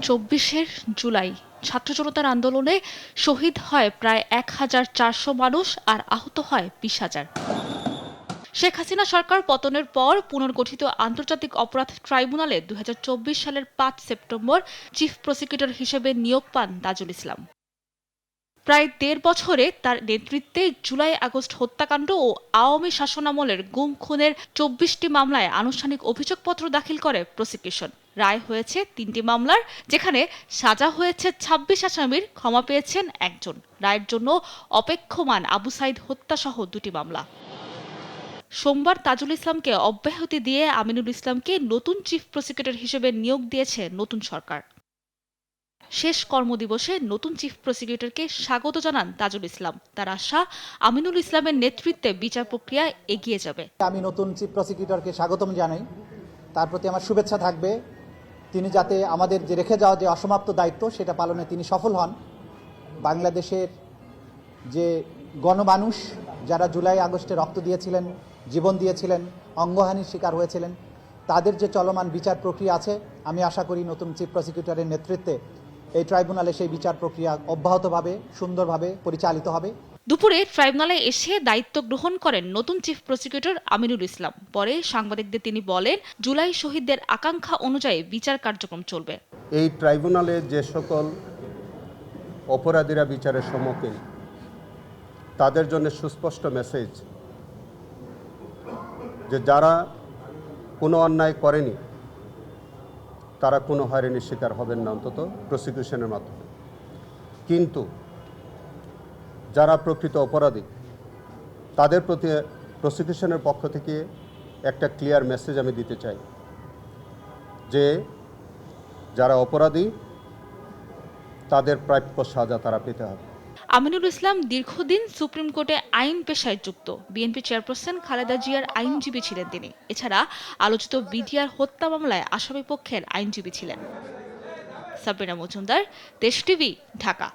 2024-এর জুলাই ছাত্র জনতার আন্দোলনে শহীদ হয় প্রায় 1400 মানুষ আর আহত হয় 20,000। শেখ হাসিনা সরকার পতনের পর পুনর্গঠিত আন্তর্জাতিক অপরাধ ট্রাইব্যুনালে 2024 সালের 5 সেপ্টেম্বর চিফ প্রসিকিউটর হিসেবে নিয়োগ পান তাজুল ইসলাম। প্রায় 1.5 বছরে তার নেতৃত্বে জুলাই আগস্ট হত্যাকাণ্ড ও আওয়ামী শাসনামলের গুম খুনের 24টি মামলায় আনুষ্ঠানিক অভিযোগপত্র দাখিল করে প্রসিকিউশন। রায় হয়েছে 3টি মামলার, যেখানে সাজা হয়েছে 26 আসামির, ক্ষমা পেয়েছেন একজন। রায়ের জন্য অপেক্ষমান আবু সাইদ হত্যাসহ 2টি মামলা। সোমবার তাজুল ইসলামকে অব্যাহতি দিয়ে আমিনুল ইসলামকে নতুন চিফ প্রসিকিউটর হিসেবে নিয়োগ দিয়েছে নতুন সরকার। শেষ কর্মদিবসে নতুন চিফ প্রসিকিউটরকে স্বাগত জানান তাজুল ইসলাম। তার আশা, আমিনুল ইসলামের নেতৃত্বে বিচার প্রক্রিয়া এগিয়ে যাবে। আমি নতুন চিফ প্রসিকিউটরকে স্বাগতম জানাই। তার প্রতি আমার শুভেচ্ছা থাকবে। তিনি যাতে আমাদের যে রেখে যাওয়া যে অসমাপ্ত দায়িত্ব সেটা পালনে তিনি সফল হন। বাংলাদেশের যে গণমানুষ যারা জুলাই আগস্টে রক্ত দিয়েছিলেন, জীবন দিয়েছিলেন, অঙ্গহানির শিকার হয়েছিলেন, তাদের যে চলমান বিচার প্রক্রিয়া আছে, আমি আশা করি নতুন চিফ প্রসিকিউটরের নেতৃত্বে এই ট্রাইব্যুনালে সেই বিচার প্রক্রিয়া অব্যাহতভাবে সুন্দরভাবে পরিচালিত হবে। দুপুরে ট্রাইব্যুনালে এসে দায়িত্ব গ্রহণ করেন নতুন চিফ প্রসিকিউটর আমিনুল ইসলাম। পরে সাংবাদিকদের তিনি বলেন, জুলাই শহীদদের আকাঙ্ক্ষা অনুযায়ী বিচার কার্যক্রম চলবে। এই ট্রাইব্যুনালে যে সকল অপরাধীরা বিচারের সম্মুখীন, তাদের জন্য সুস্পষ্ট মেসেজ যে যারা কোনো অন্যায় করেনি তারা কোনো হয়রানির শিকার হবেন না, অন্তত প্রসিকিউশনের মাধ্যমে। কিন্তু যারা প্রকৃত অপরাধী তাদের প্রতি প্রসিকিউশনের পক্ষ থেকে একটা ক্লিয়ার মেসেজ আমি দিতে চাই যে যারা অপরাধী তাদের প্রাপ্য সাজা তারা পেতে হবে। আমিনুল ইসলাম দীর্ঘদিন সুপ্রিম কোর্টে আইন পেশায় যুক্ত। বিএনপি চেয়ারপারসন খালেদা জিয়ার আইনজীবী ছিলেন তিনি। এছাড়া আলোচিত বিডিআর হত্যা মামলায় আসামি পক্ষের আইনজীবী ছিলেন। সাবরিনা মজুমদার, দেশ টিভি, ঢাকা।